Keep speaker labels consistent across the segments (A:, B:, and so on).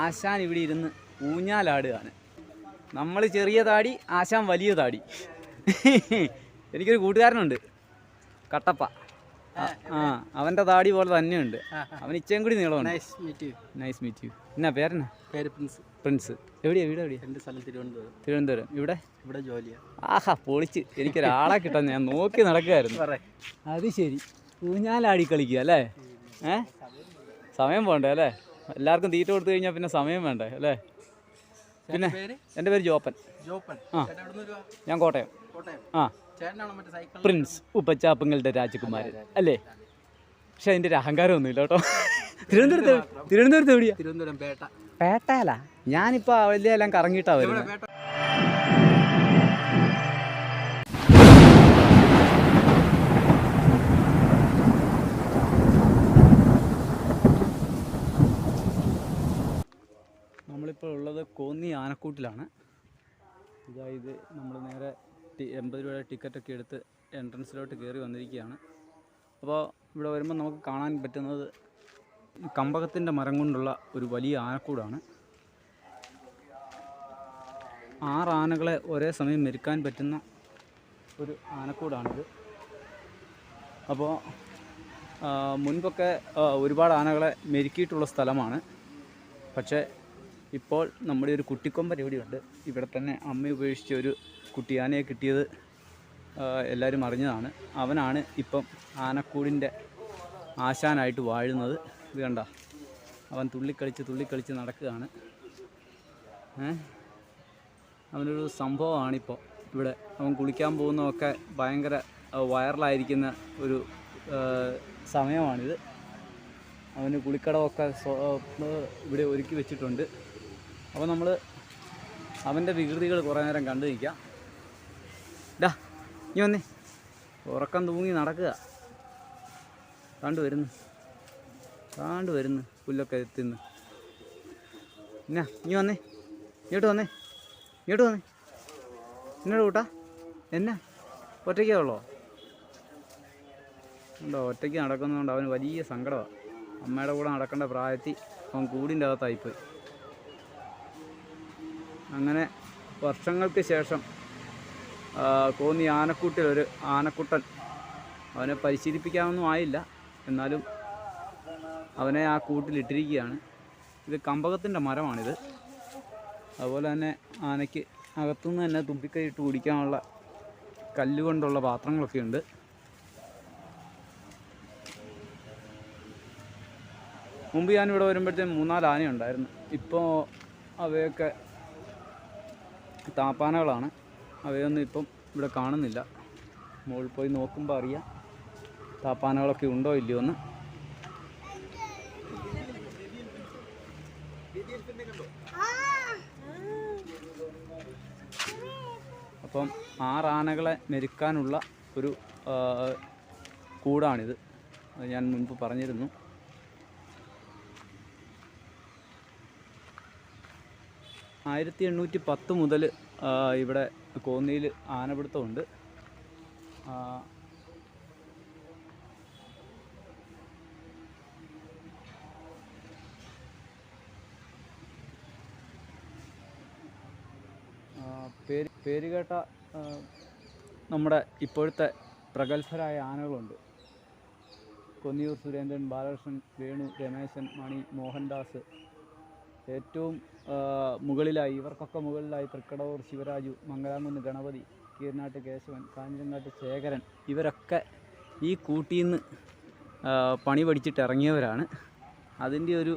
A: ആശാൻ ഇവിടെ ഇരുന്ന് ഊഞ്ഞാലാടുകയാണ്. നമ്മൾ ചെറിയ താടി, ആശാൻ വലിയ താടി. എനിക്കൊരു കൂട്ടുകാരനുണ്ട്, കട്ടപ്പ. അവൻ്റെ താടി പോലെ തന്നെയുണ്ട്. അവൻ ഇച്ചയും കൂടി നീളമാണ്. Nice meet you. എന്നാ പേരെന്നാ?
B: പേര് പ്രിൻസ്.
A: പ്രിൻസ്. എവിടെയാ വീട്? എവിടെയാ?
B: എൻ്റെ സ്ഥലം തിരുവനന്തപുരം.
A: തിരുവനന്തപുരം. ഇവിടെ
B: ജോലിയാണ്.
A: ആഹാ, പൊളിച്ച്. എനിക്കൊരാളെ കിട്ടാൻ ഞാൻ നോക്കി നടക്കുകയായിരുന്നു. അത് ശരി, ഊഞ്ഞാലാടി കളിക്കുക അല്ലേ? സമയം പോണ്ടേ അല്ലേ? എല്ലാവർക്കും തീറ്റ കൊടുത്തു കഴിഞ്ഞാൽ പിന്നെ സമയം വേണ്ടേ അല്ലേ? പിന്നെ എൻ്റെ പേര് ജോപ്പൻ. ഞാൻ കോട്ടയം. പ്രിൻസ് ഉപ്പച്ചാപ്പങ്ങളുടെ രാജകുമാരൻ അല്ലേ? പക്ഷെ അതിൻ്റെ ഒരു അഹങ്കാരമൊന്നുമില്ല കേട്ടോ. തിരുവനന്തപുരത്ത് എവിടെയാ?
B: തിരുവനന്തപുരം
A: പേട്ടയല്ല. ഞാനിപ്പോൾ വലിയ എല്ലാം കറങ്ങിയിട്ടാണ് വരുന്നത്. നമ്മളിപ്പോൾ ഉള്ളത് കോന്നി ആനക്കൂട്ടിലാണ്. ഇതായത് നമ്മൾ നേരെ 80 രൂപയുടെ ടിക്കറ്റൊക്കെ എടുത്ത് എൻട്രൻസിലോട്ട് കയറി വന്നിരിക്കുകയാണ്. അപ്പോൾ ഇവിടെ വരുമ്പോൾ നമുക്ക് കാണാൻ പറ്റുന്നത് കമ്പകത്തിൻ്റെ മരം കൊണ്ടുള്ള ഒരു വലിയ ആനക്കൂടാണ്. 6 ആനകളെ ഒരേ സമയം മെരുക്കാൻ പറ്റുന്ന ഒരു ആനക്കൂടാണിത്. അപ്പോൾ മുൻപൊക്കെ ഒരുപാട് ആനകളെ മെരുക്കിയിട്ടുള്ള സ്ഥലമാണ്. പക്ഷേ ഇപ്പോൾ നമ്മുടെ ഒരു കുട്ടിക്കൊമ്പൻ ഇവിടെയുണ്ട്. ഇവിടെ തന്നെ അമ്മ ഉപേക്ഷിച്ച ഒരു കുട്ടിയാനയെ കിട്ടിയത് എല്ലാവരും അറിഞ്ഞതാണ്. അവനാണ് ഇപ്പം ആനക്കൂടിൻ്റെ ആശാനായിട്ട് വാഴുന്നത്. ഇത് കണ്ട, അവൻ തുള്ളിക്കളിച്ച് നടക്കുകയാണ്. അവനൊരു സംഭവമാണിപ്പോൾ ഇവിടെ. അവൻ കുളിക്കാൻ പോകുന്നതൊക്കെ ഭയങ്കര വൈറലായിരിക്കുന്ന ഒരു സമയമാണിത്. അവന് കുളിക്കടമൊക്കെ ഇവിടെ ഒരുക്കി വെച്ചിട്ടുണ്ട്. അപ്പോൾ നമ്മൾ അവൻ്റെ വികൃതികൾ കുറേ നേരം കണ്ടു നിൽക്കാം. നീ വന്നേ, ഉറക്കം തൂങ്ങി നടക്കുക. വരുന്നു പുല്ലൊക്കെ എത്തുന്നു. എന്നാ നീ വന്നേ, ഇങ്ങോട്ട് വന്നേ എന്നോട് കൂട്ടാ. എന്നാ ഒറ്റയ്ക്കേ ഉള്ളോ? ഉണ്ടോ? ഒറ്റയ്ക്ക് നടക്കുന്നതുകൊണ്ട് അവന് വലിയ സങ്കടമാണ്. അമ്മയുടെ കൂടെ നടക്കേണ്ട പ്രായത്തിൽ അവൻ കൂടിൻ്റെ അകത്തായിപ്പോയി. അങ്ങനെ വർഷങ്ങൾക്ക് ശേഷം കോന്നി ആനക്കൂട്ടിലൊരു ആനക്കുട്ടൻ, അവനെ പരിശീലിപ്പിക്കാനൊന്നും ആയില്ല, എന്നാലും അവനെ ആ കൂട്ടിലിട്ടിരിക്കുകയാണ്. ഇത് കമ്പകത്തിൻ്റെ മരമാണിത്. അതുപോലെ തന്നെ ആനയ്ക്ക് അകത്തുനിന്ന് തന്നെ തുമ്പിക്കൈയിട്ട് കുടിക്കാനുള്ള കല്ലുകൊണ്ടുള്ള പാത്രങ്ങളൊക്കെ ഉണ്ട്. മുമ്പ് ഞാനിവിടെ വരുമ്പോഴത്തേക്കും 3-4 ആനയുണ്ടായിരുന്നു. ഇപ്പോൾ അവയൊക്കെ താപ്പാനകളാണ്. അവയൊന്നും ഇപ്പം ഇവിടെ കാണുന്നില്ല. മുകളിൽ പോയി നോക്കുമ്പോൾ അറിയാം താപ്പാനകളൊക്കെ ഉണ്ടോ ഇല്ലയോ എന്ന്. അപ്പം 6 ആനകളെ മെരുക്കാനുള്ള ഒരു കൂടാണിത്. അത് ഞാൻ മുൻപ് പറഞ്ഞിരുന്നു. – 1810 മുതൽ ഇവിടെ കോന്നിയിൽ ആനപിടുത്തമുണ്ട്. പേരുകേട്ട നമ്മുടെ ഇപ്പോഴത്തെ പ്രഗത്ഭരായ ആനകളുണ്ട്. കൊന്നിയൂർ സുരേന്ദ്രൻ, ബാലകൃഷ്ണൻ, വേണു, രമേശൻ, മണി, മോഹൻദാസ്. ഏറ്റവും മുകളിലായി, ഇവർക്കൊക്കെ മുകളിലായി തൃക്കടവൂർ ശിവരാജു, മംഗലാംകുന്ന് ഗണപതി, കീരനാട്ട് കേശവൻ, കാഞ്ഞിരങ്ങാട്ട് ശേഖരൻ. ഇവരൊക്കെ ഈ കൂട്ടിൽ നിന്ന് പണി പഠിച്ചിട്ട് ഇറങ്ങിയവരാണ്. അതിൻ്റെ ഒരു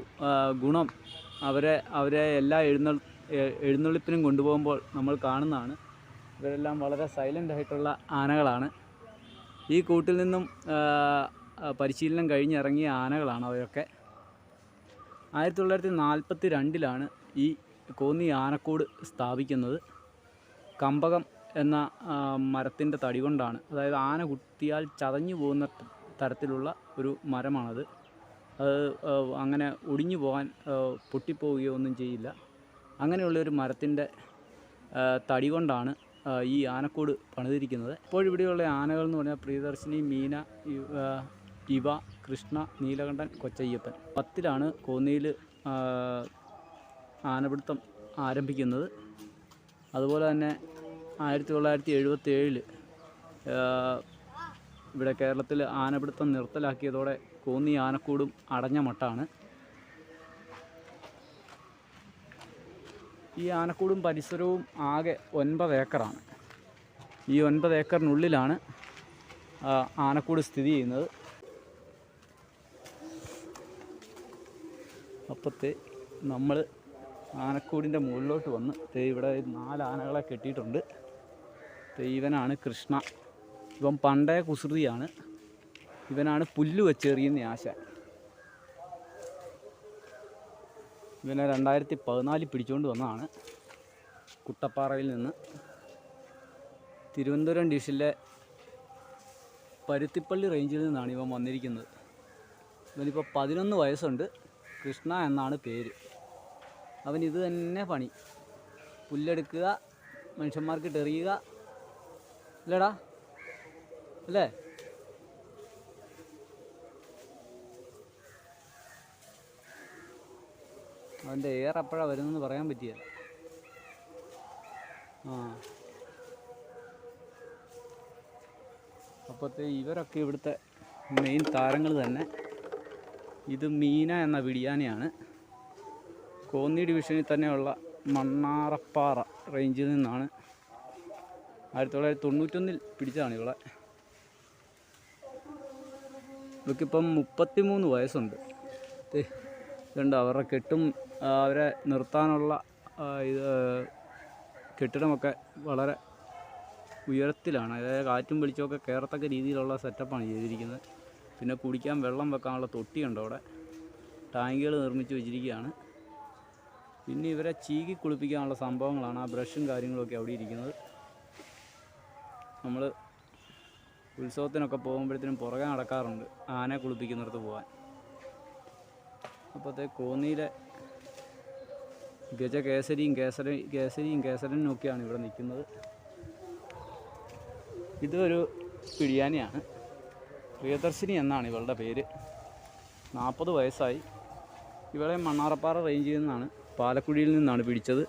A: ഗുണം അവരെ എല്ലാ എഴുന്നള്ളിപ്പിനും കൊണ്ടുപോകുമ്പോൾ നമ്മൾ കാണുന്നതാണ്. ഇവരെല്ലാം വളരെ സൈലൻ്റ് ആയിട്ടുള്ള ആനകളാണ്. ഈ കൂട്ടിൽ നിന്നും പരിശീലനം കഴിഞ്ഞിറങ്ങിയ ആനകളാണ് അവരൊക്കെ. 1942 ഈ കോന്നി ആനക്കൂട് സ്ഥാപിക്കുന്നത്. കമ്പകം എന്ന മരത്തിൻ്റെ തടി കൊണ്ടാണ്. അതായത് ആന കുത്തിയാൽ ചതഞ്ഞു പോകുന്ന തരത്തിലുള്ള ഒരു മരമാണത്. അത് അങ്ങനെ ഒടിഞ്ഞു പോകാൻ, പൊട്ടിപ്പോവുകയോ ഒന്നും ചെയ്യില്ല. അങ്ങനെയുള്ളൊരു മരത്തിൻ്റെ തടി കൊണ്ടാണ് ഈ ആനക്കൂട് പണിതിരിക്കുന്നത്. ഇപ്പോഴിവിടെയുള്ള ആനകൾ എന്ന് പറഞ്ഞാൽ പ്രിയദർശിനി, മീന, ഇവ, കൃഷ്ണ, നീലകണ്ഠൻ, കൊച്ചയ്യപ്പൻ. 10ലാണ് കോന്നിയിൽ ആനപിടുത്തം ആരംഭിക്കുന്നത്. അതുപോലെ തന്നെ 1977 ഇവിടെ കേരളത്തിൽ ആനപിടുത്തം നിർത്തലാക്കിയതോടെ കോന്നി ആനക്കൂടും അടഞ്ഞ മട്ടാണ്. ഈ ആനക്കൂടും പരിസരവും ആകെ 9 ഏക്കറാണ്. ഈ 9 ഏക്കറിനുള്ളിലാണ് ആനക്കൂട് സ്ഥിതി ചെയ്യുന്നത്. അപ്പോഴത്തെ നമ്മൾ ആനക്കൂടിൻ്റെ മുകളിലോട്ട് വന്ന് ഇവിടെ 4 ആനകളെ കെട്ടിയിട്ടുണ്ട്. ഇവനാണ് കൃഷ്ണ. ഇവൻ പണ്ടേ കുസൃതിയാണ്. ഇവനാണ് പുല്ല് വെച്ചെറിയുന്ന ആശാൻ. ഇവനെ 2014 പിടിച്ചുകൊണ്ട് വന്നതാണ് കുട്ടപ്പാറയിൽ നിന്ന്. തിരുവനന്തപുരം ഡിവിഷനിലെ പരുത്തിപ്പള്ളി റേഞ്ചിൽ നിന്നാണ് ഇവൻ വന്നിരിക്കുന്നത്. ഇവനിപ്പോൾ 11 വയസ്സുണ്ട്. കൃഷ്ണ എന്നാണ് പേര്. അവൻ ഇത് തന്നെ പണി. പുല്ലെടുക്കുക, മനുഷ്യന്മാർക്ക് എറിയുക. അല്ലേടാ? അല്ലേ? അവൻ്റെ എയർ എപ്പോഴാണ് വരുന്നതെന്ന് പറയാൻ പറ്റിയല്ല. അപ്പോഴത്തെ ഇവരൊക്കെ ഇവിടുത്തെ മെയിൻ താരങ്ങൾ തന്നെ. ഇത് മീന എന്ന വിടിയാനയാണ്. കോന്നി ഡിവിഷനിൽ തന്നെയുള്ള മണ്ണാറപ്പാറ റേഞ്ചിൽ നിന്നാണ് 1991 പിടിച്ചതാണ് ഇവളെ. ഇവൾക്കിപ്പം 33 വയസ്സുണ്ട്. ഇതുണ്ട് അവരുടെ കെട്ടും അവരെ നിർത്താനുള്ള കെട്ടിടമൊക്കെ വളരെ ഉയരത്തിലാണ്. അതായത് കാറ്റും വെളിച്ചമൊക്കെ കയറത്തക്ക രീതിയിലുള്ള സെറ്റപ്പാണ് ചെയ്തിരിക്കുന്നത്. പിന്നെ കുടിക്കാൻ വെള്ളം വെക്കാനുള്ള തൊട്ടിയുണ്ട് അവിടെ. ടാങ്കുകൾ നിർമ്മിച്ച് വെച്ചിരിക്കുകയാണ്. പിന്നെ ഇവരെ ചീകി കുളിപ്പിക്കാനുള്ള സംഭവങ്ങളാണ്. ആ ബ്രഷും കാര്യങ്ങളൊക്കെ അവിടെ ഇരിക്കുന്നത്. നമ്മൾ ഉത്സവത്തിനൊക്കെ പോകുമ്പോഴത്തേനും പുറകെ നടക്കാറുണ്ട് ആനയെ കുളിപ്പിക്കുന്നിടത്ത് പോകാൻ. അപ്പോഴത്തെ കോന്നിയിലെ കേസരിയും കേസരനും ഒക്കെയാണ് ഇവിടെ നിൽക്കുന്നത്. ഇതൊരു പിടിയാനയാണ്. പ്രിയദർശിനി എന്നാണ് ഇവളുടെ പേര്. 40 വയസ്സായി. ഇവളെ മണ്ണാറപ്പാറ റേഞ്ചിൽ നിന്നാണ്, പാലക്കുഴിയിൽ നിന്നാണ് പിടിച്ചത്.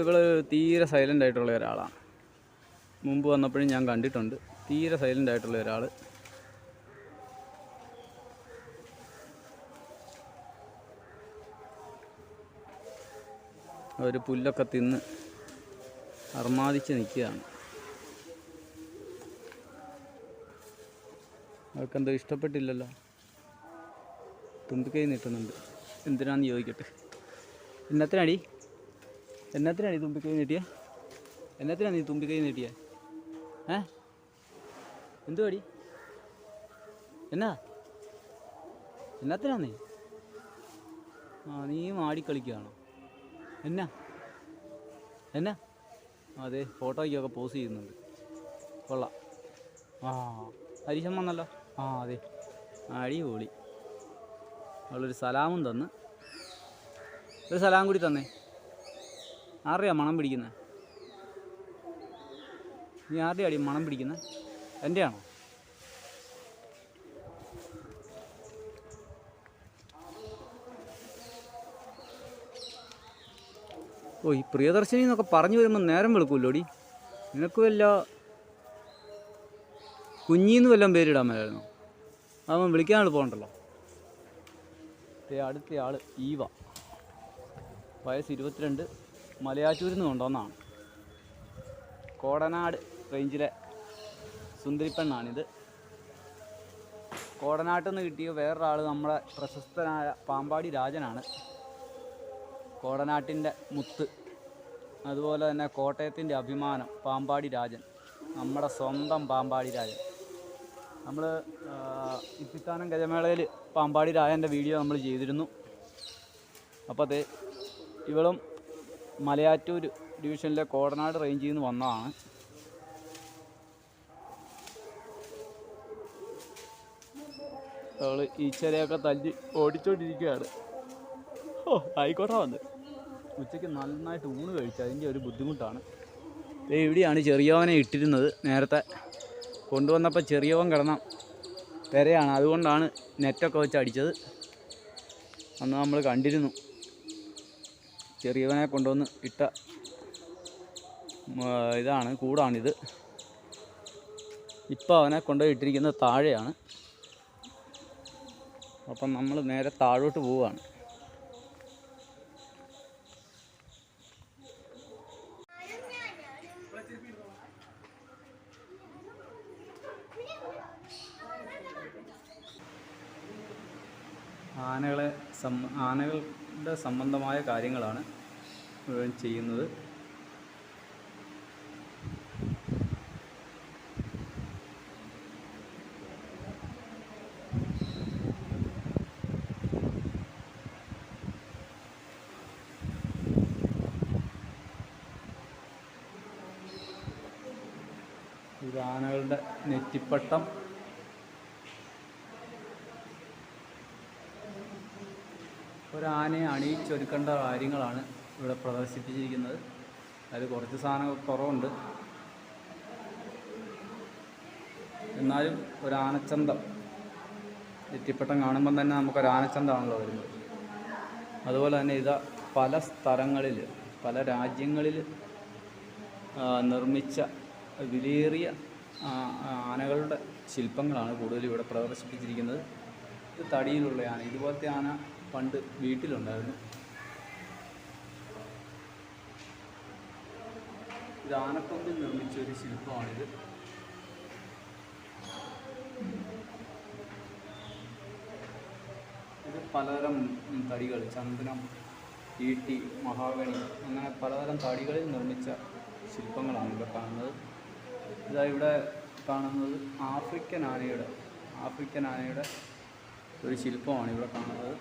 A: ഇവള് തീരെ സൈലൻ്റ് ആയിട്ടുള്ള ഒരാളാണ്. മുമ്പ് വന്നപ്പോഴും ഞാൻ കണ്ടിട്ടുണ്ട്. തീരെ സൈലൻ്റ് ആയിട്ടുള്ള ഒരാൾ. അവർ പുല്ലൊക്കെ തിന്ന് അർമാദിച്ച് നിൽക്കുകയാണ്. അവർക്കെന്തോ ഇഷ്ടപ്പെട്ടില്ലല്ലോ. തുമ്പിക്കൈ നീട്ടുന്നുണ്ട്. എന്തിനാന്ന് ചോദിക്കട്ടെ. എന്നത്തിനാടി തുമ്പിക്കൈ നീട്ടിയ? എന്നത്തിനാണ് നീ തുമ്പിക്കൈ നീട്ടിയ? എന്തുവാടി? എന്നത്തിനാ നീ? നീ ആടിക്കളിക്കുകയാണോ? എന്നാ അതെ, ഫോട്ടോയ്ക്കൊക്കെ പോസ് ചെയ്യുന്നുണ്ട്. കൊള്ളാം. ഹരിശം വന്നല്ലോ. അതെ, അടിപൊളി. അവളൊരു സലാമും തന്ന്. ഒരു സലാം കൂടി തന്നേ. ആരുടെയാ മണം പിടിക്കുന്നത്? നീ ആരുടെയാ അടി മണം പിടിക്കുന്നത്? എൻ്റെ ആണോ? ഈ പ്രിയദർശിനി എന്നൊക്കെ പറഞ്ഞു വരുമ്പോൾ നേരം വെളുക്കുമല്ലോടി. നിനക്ക് വല്ല കുഞ്ഞിന്ന് വല്ലതും പേരിടാൻ മേലായിരുന്നോ? അതൊന്നും വിളിക്കാൻ എളുപ്പമുണ്ടല്ലോ. അടുത്ത ആൾ ഈവ. വയസ്സ് 22. മലയാറ്റൂരിൽ നിന്ന് കൊണ്ടുവന്നതാണ്. കോടനാട് റേഞ്ചിലെ സുന്ദരിപ്പെണ്ണാണിത്. കോടനാട്ടിൽ നിന്ന് കിട്ടിയ വേറൊരാൾ നമ്മുടെ പ്രശസ്തനായ പാമ്പാടി രാജനാണ്. കോടനാട്ടിൻ്റെ മുത്ത്. അതുപോലെ തന്നെ കോട്ടയത്തിൻ്റെ അഭിമാനം പാമ്പാടി രാജൻ. നമ്മുടെ സ്വന്തം പാമ്പാടി രാജൻ. നമ്മൾ ഇപ്പിത്താനം ഗജമേളയിൽ പാമ്പാടി രാജൻ്റെ വീഡിയോ നമ്മൾ ചെയ്തിരുന്നു. അപ്പോൾ അതെ, ഇവളും മലയാറ്റൂർ ഡിവിഷനിലെ കോടനാട് റേഞ്ചിൽ നിന്ന് വന്നതാണ്. അവൾ ഈച്ചരയൊക്കെ തല്ലി ഓടിച്ചോണ്ടിരിക്കുകയാണ്. ആയിക്കോട്ടെ വന്ന്. ഉച്ചയ്ക്ക് നന്നായിട്ട് ഊണ് കഴിച്ചു. അതിൻ്റെ ഒരു ബുദ്ധിമുട്ടാണ്. ഇവിടെയാണ് ചെറിയവനെ ഇട്ടിരുന്നത്. നേരത്തെ കൊണ്ടുവന്നപ്പോൾ ചെറിയവൻ കിടന്ന പെരയാണ്. അതുകൊണ്ടാണ് നെറ്റൊക്കെ വെച്ച് അടിച്ചത്. അന്ന് നമ്മൾ കണ്ടിരുന്നു. ചെറിയവനെ കൊണ്ടുവന്ന് ഇട്ട കൂടാണിത്. ഇപ്പോൾ അവനെ കൊണ്ടുപോയി ഇട്ടിരിക്കുന്നത് താഴെയാണ്. അപ്പം നമ്മൾ നേരെ താഴോട്ട് പോവുകയാണ്. ആനകളുടെ സംബന്ധമായ കാര്യങ്ങളാണ് ചെയ്യുന്നത്. ഇത് ആനകളുടെ നെറ്റിപ്പട്ടം, ഒരാനയെ അണിയിച്ചൊരുക്കേണ്ട കാര്യങ്ങളാണ് ഇവിടെ പ്രദർശിപ്പിച്ചിരിക്കുന്നത്. അതിൽ കുറച്ച് സാധനങ്ങൾ കുറവുണ്ട്, എന്നാലും ഒരാനച്ചന്തം, നെറ്റിപ്പട്ടം കാണുമ്പം തന്നെ നമുക്കൊരാനച്ചന്തമാണല്ലോ വരുന്നത്. അതുപോലെ തന്നെ ഇതാ പല സ്ഥലങ്ങളിൽ, പല രാജ്യങ്ങളിൽ നിർമ്മിച്ച വിലയേറിയ ആനകളുടെ ശില്പങ്ങളാണ് കൂടുതലും ഇവിടെ പ്രദർശിപ്പിച്ചിരിക്കുന്നത്. ഇത് തടിയിലുള്ള ആന, ഇതുപോലത്തെ ആന പണ്ട് വീട്ടിലുണ്ടായിരുന്നു. ഇത് ആനക്കൊമ്പിൽ നിർമ്മിച്ച ഒരു ശില്പമാണിത്. ഇത് പലതരം തടികൾ, ചന്ദനം, ഈട്ടി, മഹാഗണി, അങ്ങനെ പലതരം തടികളിൽ നിർമ്മിച്ച ശില്പങ്ങളാണ് ഇവിടെ കാണുന്നത്. ഇതാ ഇവിടെ കാണുന്നത് ആഫ്രിക്കൻ ആനയുടെ ഒരു ശില്പമാണ് ഇവിടെ കാണുന്നത്.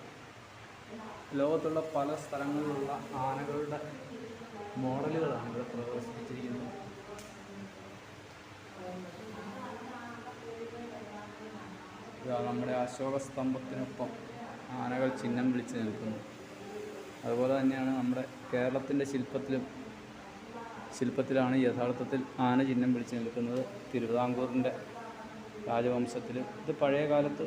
A: ലോകത്തുള്ള പല സ്ഥലങ്ങളിലുള്ള ആനകളുടെ മോഡലുകളാണ് ഇവിടെ പ്രദർശിപ്പിച്ചിരിക്കുന്നത്. ഇതാ നമ്മുടെ അശോക സ്തംഭത്തിനൊപ്പം ആനകൾ ചിഹ്നം വിളിച്ച് നിൽക്കുന്നു. അതുപോലെ തന്നെയാണ് നമ്മുടെ കേരളത്തിൻ്റെ ശില്പത്തിലാണ് യഥാർത്ഥത്തിൽ ആന ചിഹ്നം വിളിച്ച് നിൽക്കുന്നത്. തിരുവിതാംകൂറിൻ്റെ രാജവംശത്തിൽ ഇത് പഴയ കാലത്ത്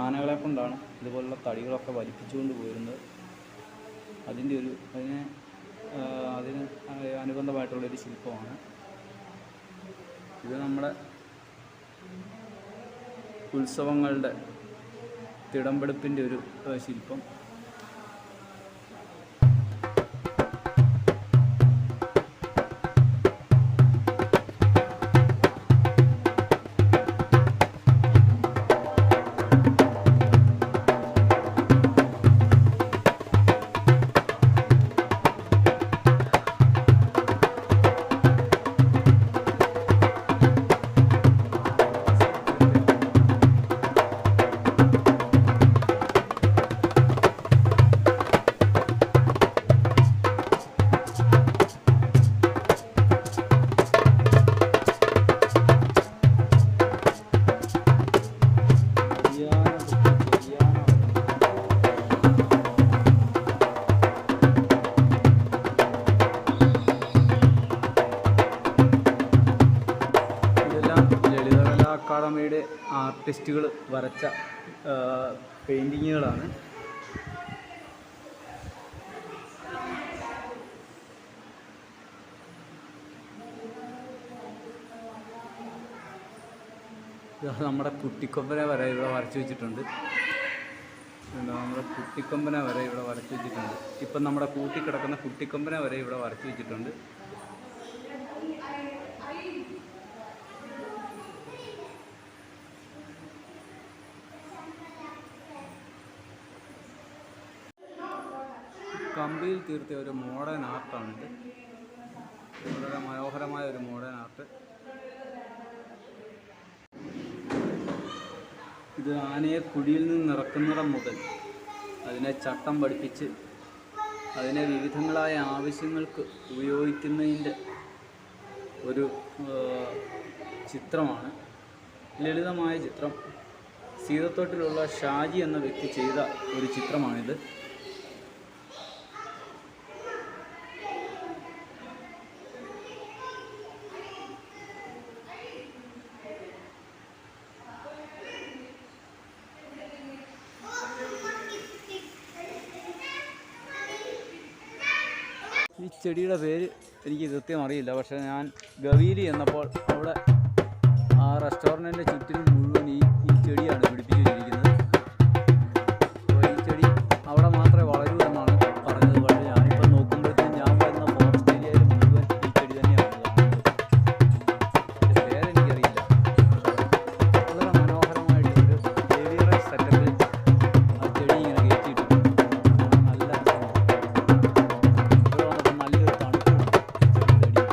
A: ആനകളെ കൊണ്ടാണ് ഇതുപോലുള്ള തടികളൊക്കെ വലിപ്പിച്ചുകൊണ്ട് പോയിരുന്നത്. അതിന് അനുബന്ധമായിട്ടുള്ളൊരു ശില്പമാണ് ഇത്. നമ്മുടെ ഉത്സവങ്ങളുടെ തിടമ്പെടുപ്പിൻ്റെ ഒരു ശില്പം. അക്കാദമിയുടെ ആർട്ടിസ്റ്റുകൾ വരച്ച പെയിൻറ്റിങ്ങുകളാണ്. നമ്മുടെ കുട്ടിക്കൊമ്പനെ വരെ ഇവിടെ വരച്ചു വെച്ചിട്ടുണ്ട്. ഇപ്പം നമ്മുടെ കൂട്ടിക്കിടക്കുന്ന കുട്ടിക്കൊമ്പനെ വരെ ഇവിടെ വരച്ചു വെച്ചിട്ടുണ്ട്. കമ്പിയിൽ തീർത്തിയ ഒരു മോഡേൺ ആർട്ടാണിത്. വളരെ മനോഹരമായ ഒരു മോഡേൺ ആർട്ട്. ഇത് ആനയെ കുഴിയിൽ നിന്ന് ഇറക്കുന്നിടം മുതൽ അതിനെ ചട്ടം പഠിപ്പിച്ച് അതിനെ വിവിധങ്ങളായ ആവശ്യങ്ങൾക്ക് ഉപയോഗിക്കുന്നതിൻ്റെ ഒരു ചിത്രമാണ്. ലളിതമായ ചിത്രം. സീതത്തോട്ടിലുള്ള ഷാജി എന്ന വ്യക്തി ചെയ്ത ഒരു ചിത്രമാണിത്. ഈ ചെടിയുടെ പേര് എനിക്ക് കൃത്യം അറിയില്ല. പക്ഷേ ഞാൻ ഗവിയിൽ എന്നപ്പോൾ അവിടെ ആ റെസ്റ്റോറൻറ്റിൻ്റെ ചുറ്റിനും മുഴുവൻ ഈ ചെടിയാണ് പിടിപ്പിച്ചു വെച്ചിരിക്കുന്നത്. അപ്പോൾ ഈ ചെടി അവിടെ മാത്രമേ വളരൂ എന്നാണ് പറഞ്ഞത്. പക്ഷേ ഞാനിപ്പോൾ നോക്കുമ്പോഴത്തേക്കും ഞാൻ വരുന്ന ഫോറസ്റ്റ് ഏരിയയിൽ മുഴുവൻ ഈ ചെടി തന്നെയാണ് കാണുന്നത്. അതിൻ്റെ പേരെനിക്കറിയില്ല. വളരെ മനോഹരമായിട്ടൊരു ഏവിയറൈസ് സെറ്റപ്പിൽ ആ ചെടി ഇങ്ങനെ കയറ്റിയിട്ടുണ്ട്. നല്ല നല്ലൊരു തണുപ്പുണ്ട് ചെടിയുടെ അടിയിൽ.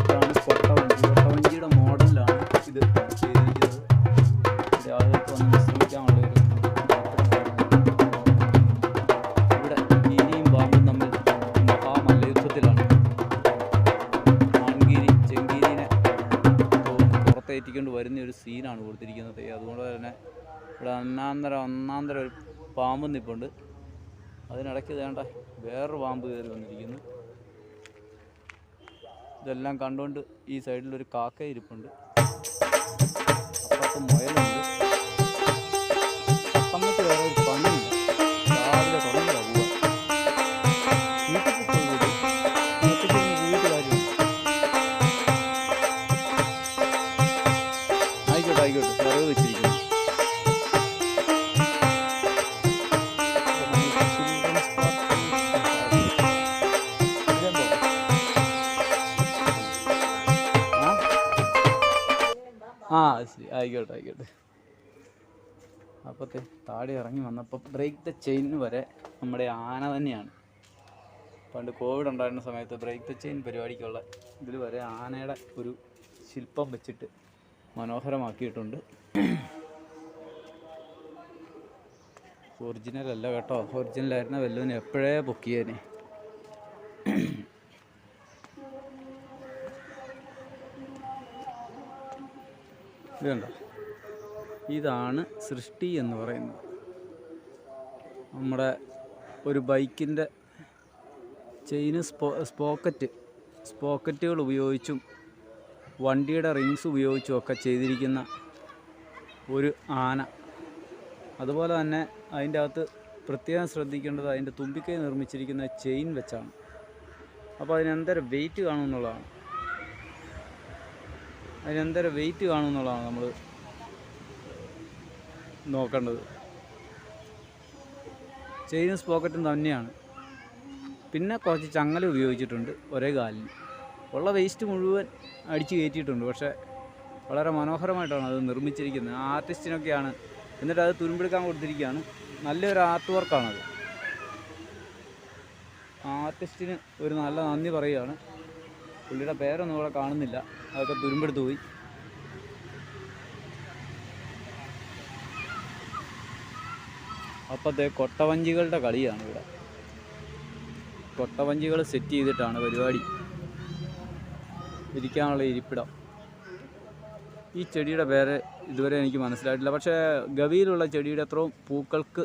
A: ഇതാണ് കൊട്ടവഞ്ചിയുടെ മോഡലിലാണ് ഇത് ചെയ്തിരിക്കുന്നത്. ഇവിടെ ആളുകൾക്ക് വന്ന് വിശ്രമിക്കാനുള്ളൊരു ഇവിടെ ഗിരിയും പാമ്പും തമ്മിൽ മഹാമല്ലയുദ്ധത്തിലാണ്. മാൻഗിരി ചെങ്കീരിനെ പുറത്തേറ്റിക്കൊണ്ട് വരുന്ന ഒരു സീനാണ് കൊടുത്തിരിക്കുന്നത്. അതുകൊണ്ട് തന്നെ ഇവിടെ ഒന്നാന്തരം ഒരു പാമ്പ് നിൽപ്പുണ്ട്. അതിനിടയ്ക്ക് വേണ്ട വേറൊരു പാമ്പ് കയറി വന്നിരിക്കുന്നു. ഇതെല്ലാം കണ്ടുകൊണ്ട് ഈ സൈഡിലൊരു കാക്ക ഇരിപ്പുണ്ട്. അപ്പുറത്ത് മുയലുണ്ട്. സമയത്ത് വേറെ ഒരു പണിയില്ല. രാവിലെ തുടങ്ങില്ല പോവുക. വീട്ടിൽ പോയിട്ട് കാര്യമുണ്ട്. ആയിക്കോട്ടെ വിറക് വെച്ചിരിക്കുന്നു. ശരി, ആയിക്കോട്ടെ. അപ്പോഴത്തെ താഴെ ഇറങ്ങി വന്നപ്പോൾ ബ്രേക്ക് ദ ചെയിൻ വരെ നമ്മുടെ ആന തന്നെയാണ്. പണ്ട് കോവിഡ് ഉണ്ടായിരുന്ന സമയത്ത് ബ്രേക്ക് ദ ചെയിൻ പരിപാടിക്കുള്ള ഇതിൽ വരെ ആനയുടെ ഒരു ശില്പം വെച്ചിട്ട് മനോഹരമാക്കിയിട്ടുണ്ട്. ഒറിജിനൽ അല്ല കേട്ടോ. ഒറിജിനലായിരുന്ന വല്ലവനും എപ്പോഴേ പൊക്കിയേനെ. ഇതുണ്ടോ, ഇതാണ് സൃഷ്ടി എന്ന് പറയുന്നത്. നമ്മുടെ ഒരു ബൈക്കിൻ്റെ ചെയിന് സ്പോക്കറ്റുകൾ ഉപയോഗിച്ചും വണ്ടിയുടെ റിങ്സ് ഉപയോഗിച്ചും ഒക്കെ ചെയ്തിരിക്കുന്ന ഒരു ആന. അതുപോലെ തന്നെ അതിൻ്റെ അകത്ത് പ്രത്യേകം ശ്രദ്ധിക്കേണ്ടത് അതിൻ്റെ തുമ്പിക്കൈ നിർമ്മിച്ചിരിക്കുന്ന ചെയിൻ വെച്ചാണ്. അപ്പോൾ അതിനെന്തരം വെയിറ്റ് കാണുമെന്നുള്ളതാണ്. നമ്മൾ നോക്കേണ്ടത്. ചെയിനും സ്പോക്കറ്റും തന്നെയാണ്. പിന്നെ കുറച്ച് ചങ്ങല ഉപയോഗിച്ചിട്ടുണ്ട് ഒരേ കാലിന്. ഉള്ള വേസ്റ്റ് മുഴുവൻ അടിച്ച് കയറ്റിയിട്ടുണ്ട്. പക്ഷേ വളരെ മനോഹരമായിട്ടാണ് അത് നിർമ്മിച്ചിരിക്കുന്നത്. ആർട്ടിസ്റ്റിനൊക്കെയാണ്. എന്നിട്ട് അത് തുരുമ്പെടുക്കാൻ കൊടുത്തിരിക്കുകയാണ്. നല്ലൊരു ആർട്ട് വർക്കാണത്. ആർട്ടിസ്റ്റിന് ഒരു നല്ല നന്ദി പറയുകയാണ്. പുള്ളിയുടെ പേരൊന്നും ഇവിടെ കാണുന്നില്ല. അതൊക്കെ തുരുമ്പെടുത്ത് പോയി. അപ്പോഴത്തെ കൊട്ടവഞ്ചികളുടെ കളിയാണ് ഇവിടെ. കൊട്ടവഞ്ചികൾ സെറ്റ് ചെയ്തിട്ടാണ് പരിപാടി. ഇരിക്കാനുള്ള ഇരിപ്പിടം. ഈ ചെടിയുടെ പേര് ഇതുവരെ എനിക്ക് മനസ്സിലായിട്ടില്ല. പക്ഷേ ഗവിയിലുള്ള ചെടിയുടെ അത്രയും പൂക്കൾക്ക്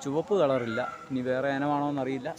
A: ചുവപ്പ് കളറില്ല. ഇനി വേറെ ഇനമാണോ എന്നറിയില്ല.